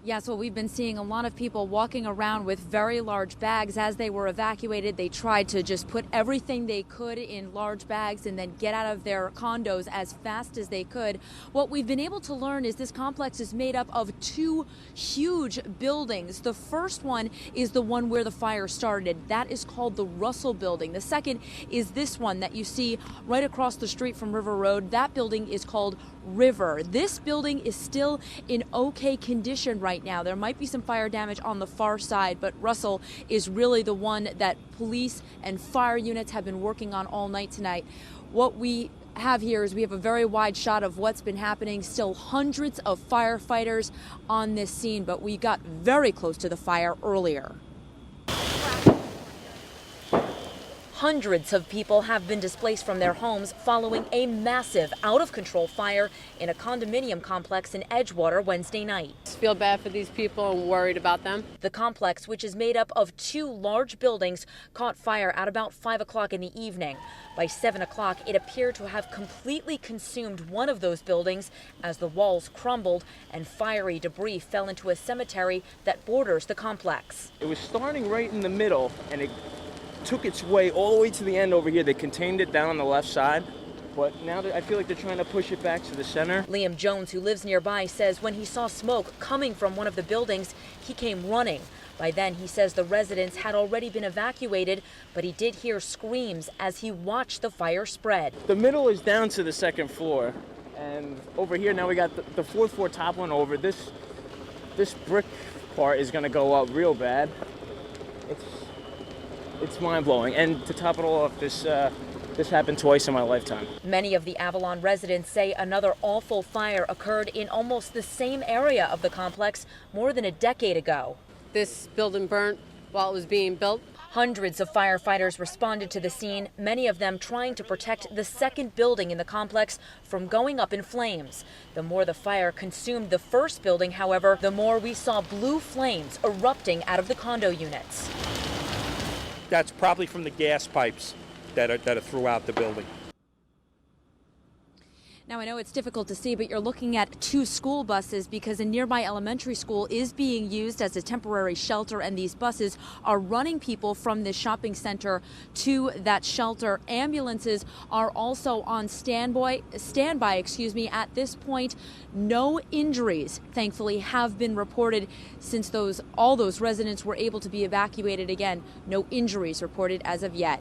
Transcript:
Yes, well, we've been seeing a lot of people walking around with very large bags. As they were evacuated, they tried to just put everything they could in large bags and then get out of their condos as fast as they could. What we've been able to learn is this complex is made up of two huge buildings. The first one is the one where the fire started. That is called the Russell Building. The second is this one that you see right across the street from River Road. That building is called River. This building is still in okay condition right now. There might be some fire damage on the far side, but Russell is really the one that police and fire units have been working on all night tonight. What we have here is we have a very wide shot of what's been happening. Still hundreds of firefighters on this scene, but we got very close to the fire earlier. Hundreds of people have been displaced from their homes following a massive, out-of-control fire in a condominium complex in Edgewater Wednesday night. I feel bad for these people and worried about them. The complex, which is made up of two large buildings, caught fire at about 5 o'clock in the evening. By 7 o'clock, it appeared to have completely consumed one of those buildings as the walls crumbled and fiery debris fell into a cemetery that borders the complex. It was starting right in the middle, and it took its way all the way to the end over here. They contained it down on the left side, but now I feel like they're trying to push it back to the center. Liam Jones, who lives nearby, says when he saw smoke coming from one of the buildings, he came running. By then, he says the residents had already been evacuated, but he did hear screams as he watched the fire spread. The middle is down to the second floor, and over here now we got the fourth floor toppling over. This brick part is going to go up real bad. It's mind-blowing, and to top it all off, this happened twice in my lifetime. Many of the Avalon residents say another awful fire occurred in almost the same area of the complex more than a decade ago. This building burnt while it was being built. Hundreds of firefighters responded to the scene, many of them trying to protect the second building in the complex from going up in flames. The more the fire consumed the first building, however, the more we saw blue flames erupting out of the condo units. That's probably from the gas pipes that are throughout the building. Now, I know it's difficult to see, but you're looking at two school buses because a nearby elementary school is being used as a temporary shelter, and these buses are running people from this shopping center to that shelter. Ambulances are also on standby, at this point. No injuries, thankfully, have been reported since all those residents were able to be evacuated. Again, no injuries reported as of yet.